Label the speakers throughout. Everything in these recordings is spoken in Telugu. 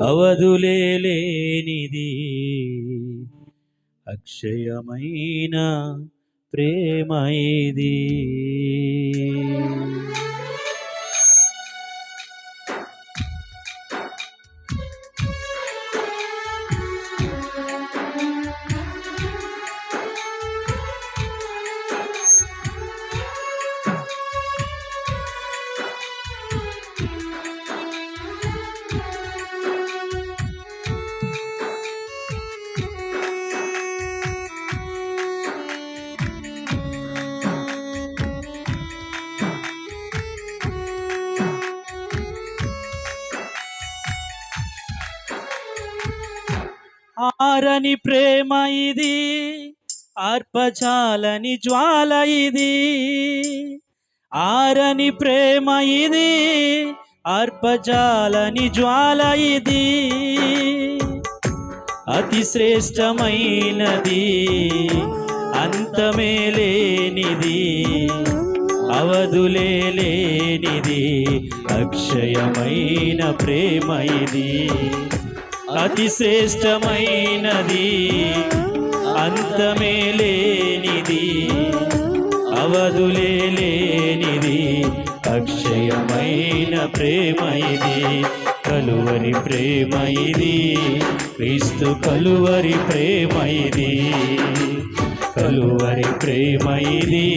Speaker 1: అవధులేనిది అక్షయమైన ప్రేమ ఇది. ఆరని ప్రేమ ఇది, ఆర్పజాలని జ్వాల ఇది. ఆరని ప్రేమ ఇది, ఆర్పజాలని జ్వాల ఇది. అతి శ్రేష్టమైనది, అంతమే లేనిది, అవధులేనిది అక్షయమైన ప్రేమ ఇది. అతి శ్రేష్టమైనది, అంతమే లేనిది, అవధులేనిది అక్షయమైన ప్రేమ ఇది. కలువరి ప్రేమ ఇది, క్రీస్తు కలువరి ప్రేమ ఇది. కలువరి ప్రేమ ఇది,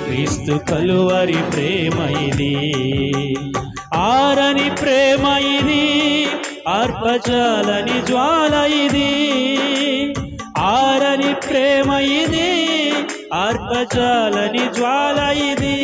Speaker 1: క్రీస్తు కలువరి ప్రేమ ఇది. ఆరని ప్రేమ ఇది, ఆర్పజాలని జ్వాల ఇది. ఆరని ప్రేమ ఇది, ఆర్పజాలని జ్వాల ఇది.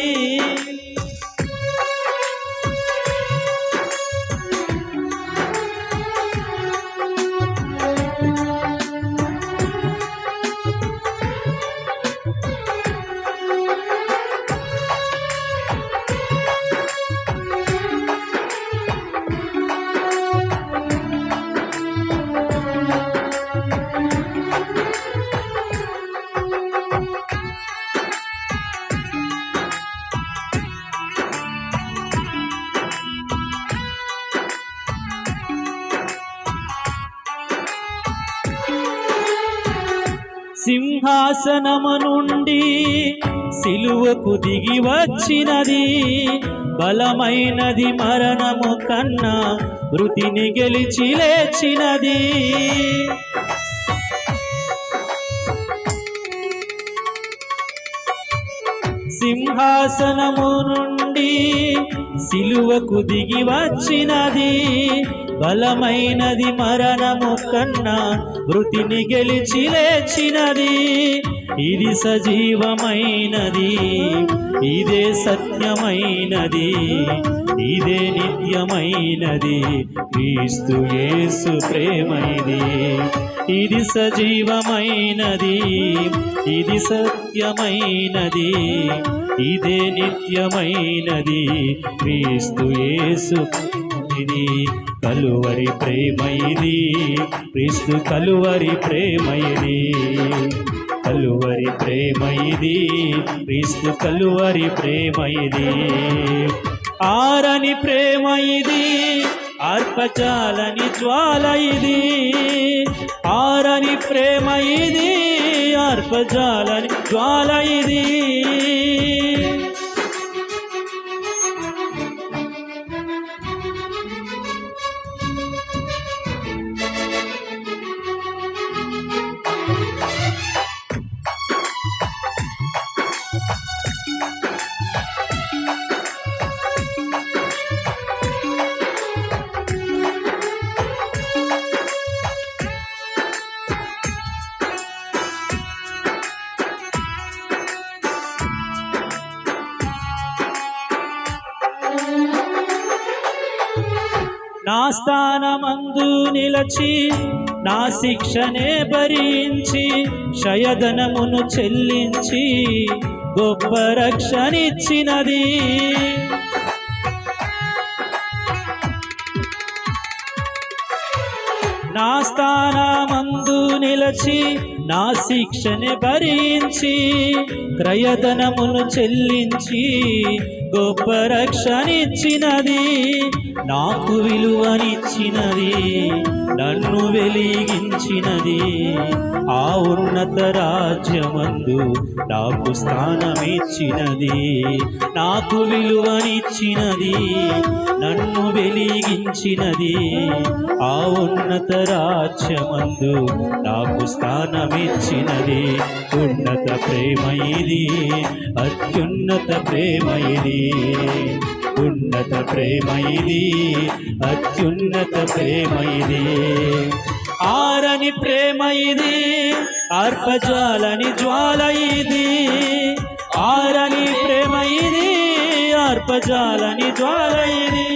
Speaker 1: సింహాసనము నుండి సిలువకు దిగి వచ్చినది, బలమైనది మరణము కన్నా మృతిని గెలిచి లేచినది. సింహాసనము నుండి సిలువకు దిగి వచ్చినది, బలమైనది మరణము కన్నా మృతిని గెలిచి లేచినది. ఇది సజీవమైనది, ఇదే సత్యమైనది, ఇదే నిత్యమైనది క్రీస్తు యేసు ప్రేమ ఇది. ఇది సజీవమైనది, ఇది సత్యమైనది, ఇదే నిత్యమైనది క్రీస్తు యేసు ఇది. కలువరి ప్రేమ ఇది, క్రీస్తు కలువరి ప్రేమ ఇది. కలువరి ప్రేమ ఇది, క్రీస్తు కలువరి ప్రేమ ఇది. ఆరని ప్రేమ ఇది, ఆర్పజాలని జ్వాల ఇది. ఆరని ప్రేమ ఇది, ఆర్పజాలని జ్వాల ఇది. నా స్థానమందు నిలచి నా శిక్షనే భరించి క్షయధనమును చెల్లించి గొప్ప రక్షణిచ్చినది. నా స్థానమందు నిలచి నా శిక్షనే భరించి క్రయధనమును చెల్లించి గొప్ప రక్షణిచ్చినది. నాకు విలువనిచ్చినది, నన్ను వెలిగించినది. ఆ ఉన్నత రాజ్యమందు నాకు స్థానమిచ్చినది. నాకు విలువనిచ్చినది, నన్ను వెలిగించినది. ఆ ఉన్నత రాజ్యమందు నాకు స్థానమిచ్చినది. ఉన్నత ప్రేమ ఇది, అత్యున్నత ప్రేమ ఇది. ఉన్నత ప్రేమ ఇది, అత్యున్నత ప్రేమ ఇది. ఆరని ప్రేమ ఇది, అర్పజాలని జ్వాల ఇది. ఆరని ప్రేమ ఇది, అర్పజాలని జ్వాల ఇది.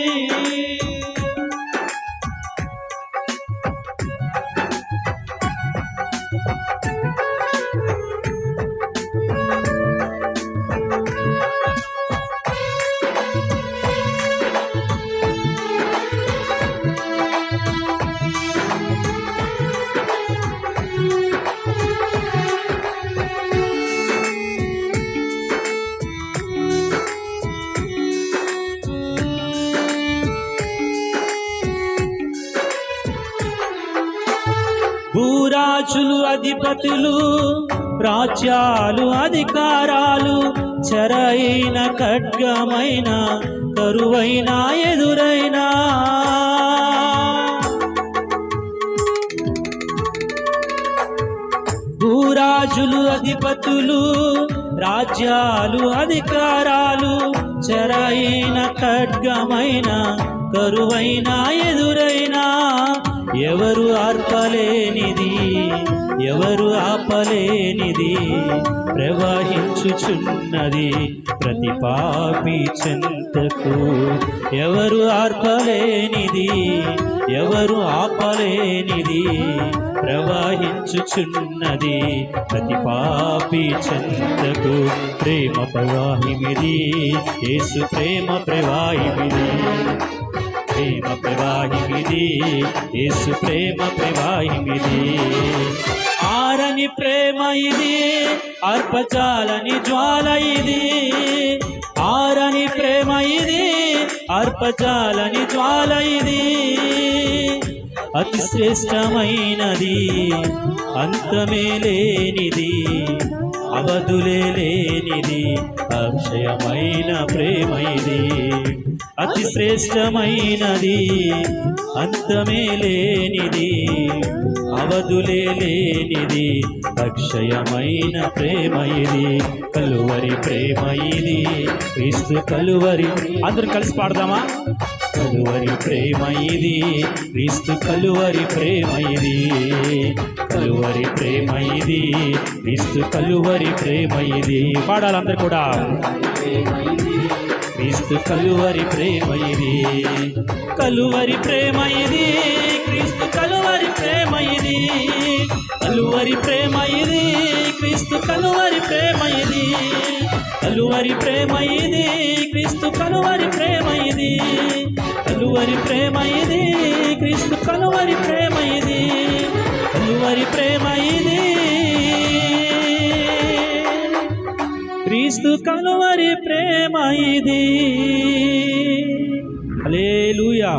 Speaker 1: భూరాజులు, అధిపతులు, రాజ్యాలు, అధికారాలు, చెరైన ఖడ్గమైన, కరువైన, ఎదురైనా, భూరాజులు, అధిపతులు, రాజ్యాలు, అధికారాలు, చెరైన ఖడ్గమైన, కరువైన, ఎదురైనా, ఎవరు ఆర్పలేనిది, ఎవరు ఆపలేనిది, ప్రవహించుచున్నది ప్రతి పాపి చెంతకు. ఎవరు ఆర్పలేనిది, ఎవరు ఆపలేనిది, ప్రవహించుచున్నది ప్రతి పాపి చెంతకు. ప్రేమ ప్రవాహిమిది, యేసు ప్రేమ ప్రవాహిమిది. ప్రేమ ప్రవాహిమిది, యేసు ప్రేమ ప్రవాహిమిది. ఆరని ప్రేమ ఇది, అర్పజాలని జ్వాల ఇది. ఆరని ప్రేమ ఇది, అర్పజాలని జ్వాల ఇది. అతి శ్రేష్టమైనది, అంతమే లేనిది, అవధులే లేనిది, అక్షయమైన ప్రేమ ఇది. అతి శ్రేష్టమైనది, అంతమే లేనిది, అవధులే లేనిది, అక్షయమైన ప్రేమ ఇది. కలువరి ప్రేమ ఇది, క్రీస్తు కలువరి. అందరూ కలిసి పాడదామా? కలువరి ప్రేమ ఇది, క్రీస్తు కలువరి ప్రేమ ఇది. కలువరి ప్రేమ ఇది, క్రీస్తు కలువరి ప్రేమ ఇది. పాడాలి అందరు కూడా. క్రీస్తు కలువరి ప్రేమ ఇది. కలువరి ప్రేమ ఇది, క్రీస్తు కలువరి ప్రేమ ఇది. కలువరి ప్రేమ ఇది, క్రీస్తు కలువరి ప్రేమ ఇది. కలువరి ప్రేమ ఇది, క్రీస్తు కలువరి ప్రేమ ఇది. కలువరి ప్రేమ ఇది, క్రీస్తు కలువరి ప్రేమ ఇది. కలువరి ప్రేమ ఇది, క్రీస్తు కలువరి ప్రేమ ఇది. హల్లెలూయా.